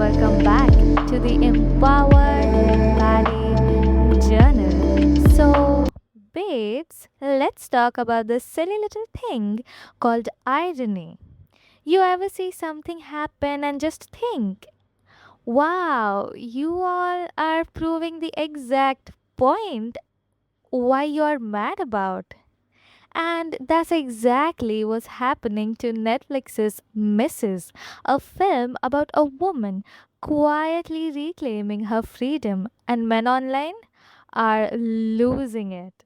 welcome back to the Empowered Baddie Journal. So, babes, let's talk about this silly little thing called irony. You ever see something happen and just think, wow, you all are proving the exact point why you're mad about? And that's exactly what's happening to Netflix's Mrs., a film about a woman quietly reclaiming her freedom, and men online are losing it.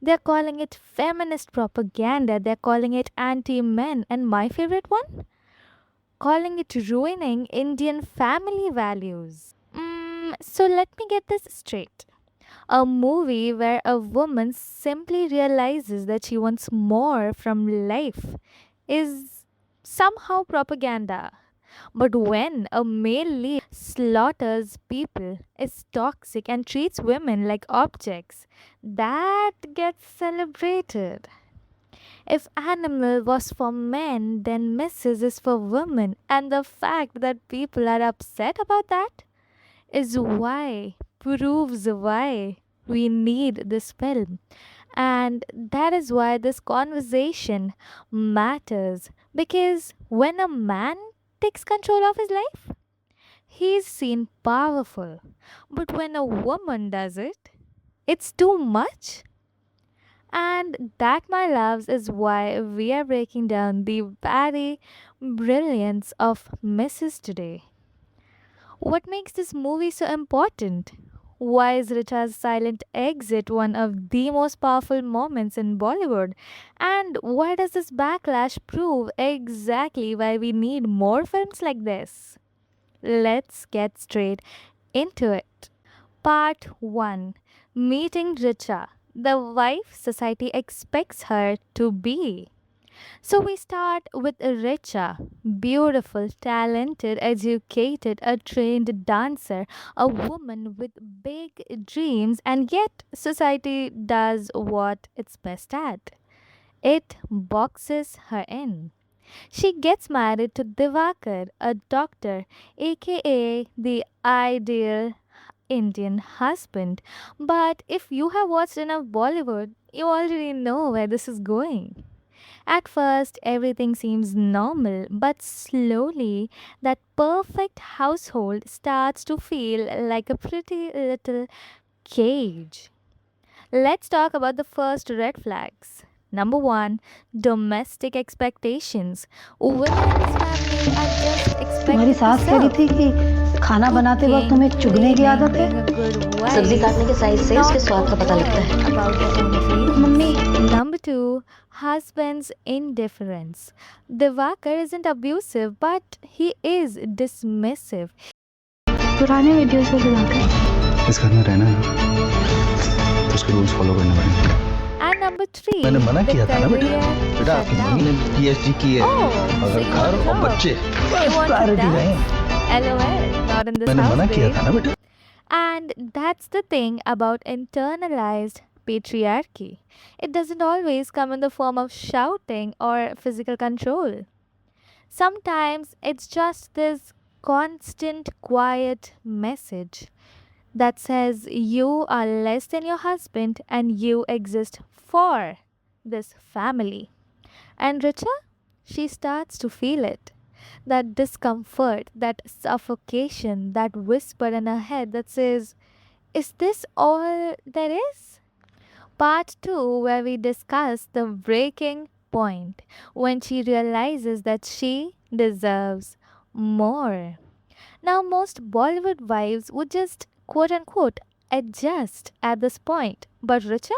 They're calling it feminist propaganda, they're calling it anti men, and my favorite one? Calling it ruining Indian family values. So let me get this straight. A movie where a woman simply realizes that she wants more from life is somehow propaganda. But when a male lead slaughters people, is toxic, and treats women like objects, that gets celebrated. If animal was for men, then Mrs. is for women. And the fact that people are upset about that is why, proves why we need this film. And that is why this conversation matters. Because when a man takes control of his life, he's seen powerful. But when a woman does it, it's too much. And that, my loves, is why we are breaking down the very brilliance of Mrs. today. What makes this movie so important? Why is Richa's silent exit one of the most powerful moments in Bollywood? And why does this backlash prove exactly why we need more films like this? Let's get straight into it. Part 1. Meeting Richa, the wife society expects her to be. So we start with Richa, beautiful, talented, educated, a trained dancer, a woman with big dreams, and yet society does what it's best at. It boxes her in. She gets married to Divakar, a doctor, aka the ideal Indian husband. But if you have watched enough Bollywood, you already know where this is going. At first, everything seems normal, but slowly, that perfect household starts to feel like a pretty little cage. Let's talk about the first red flags. Number one, domestic expectations. Women in this family are just तुम्हारी expected to सास कह रही serve. थी कि खाना बनाते वक्त तुम्हें Cooking, चुगने की cleaning, आदत है। being a good सब्जी wife, काटने के साइज से उसके not स्वाद का a पता लगता word है। about their own feelings. Mummy Number two, husband's indifference. Divakar isn't abusive, but he is dismissive. पुराने वीडियोस पे दिखाते हैं। इस घर में रहना है तो उसके रूल्स फॉलो करने पड़ेंगे। And number three, मैंने मना the किया था ना बेटा। career बेटा आपकी मम्मी ने shutdown. पीएचडी की है। Oh, so अगर you घर want a और job? बच्चे You first want to priority dance? रहे। LOL, not in this मैंने house, मना किया babe. था ना बेटा। And that's the thing about internalized patriarchy. It doesn't always come in the form of shouting or physical control. Sometimes it's just this constant quiet message that says you are less than your husband and you exist for this family. And Richa, she starts to feel it. That discomfort, that suffocation, that whisper in her head that says, is this all there is? Part 2, where we discuss the breaking point when she realizes that she deserves more. Now, most Bollywood wives would just quote unquote adjust at this point. But Richa?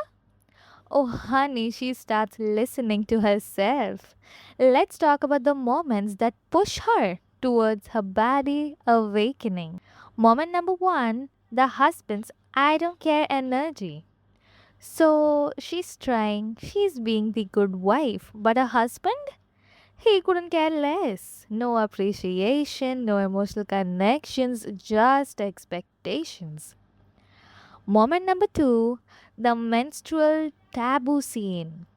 Oh, honey, she starts listening to herself. Let's talk about the moments that push her towards her Baddie awakening. Moment number one, the husband's I don't care energy. So she's trying, she's being the good wife, but her husband? He couldn't care less. No appreciation, no emotional connections, just expectations. Moment number two, the menstrual taboo scene.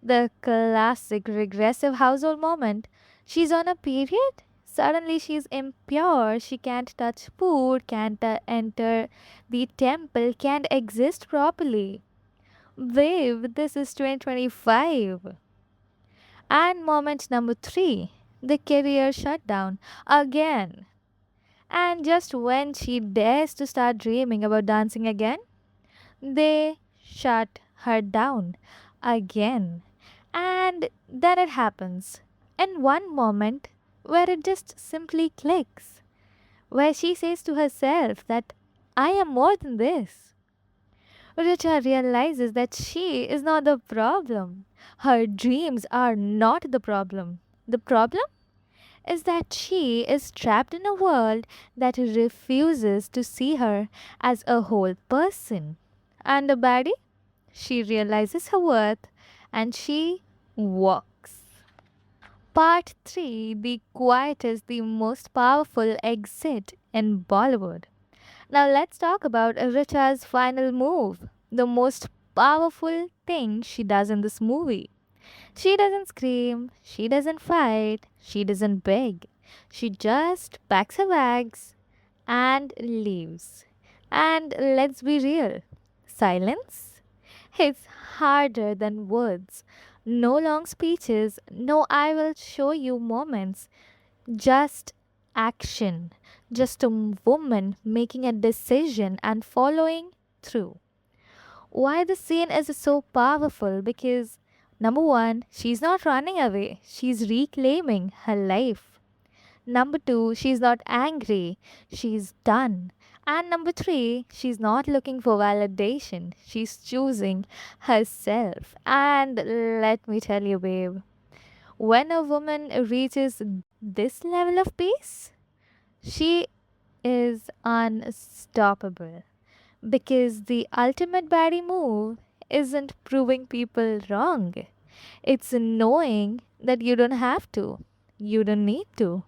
The classic regressive household moment. She's on a period? Suddenly she's impure. She can't touch food, can't enter the temple, can't exist properly. Babe, this is 2025. And moment number three, the career shutdown again. And just when she dares to start dreaming about dancing again, they shut her down again. And then it happens in one moment where it just simply clicks, where she says to herself that I am more than this. Richa realizes that she is not the problem. Her dreams are not the problem. The problem is that she is trapped in a world that refuses to see her as a whole person. And the baddie, she realizes her worth and she walks. Part 3, the quietest, the most powerful exit in Bollywood. Now let's talk about Richa's final move, the most powerful thing she does in this movie. She doesn't scream, she doesn't fight, she doesn't beg. She just packs her bags and leaves. And let's be real, silence? It's harder than words. No long speeches, no I will show you moments, just action. Just a woman making a decision and following through. Why the scene is so powerful? Because number one, she's not running away, she's reclaiming her life. Number two, she's not angry, she's done. And number three, she's not looking for validation, she's choosing herself. And let me tell you, babe, when a woman reaches this level of peace, she is unstoppable. Because the ultimate baddie move isn't proving people wrong. It's knowing that you don't have to. You don't need to.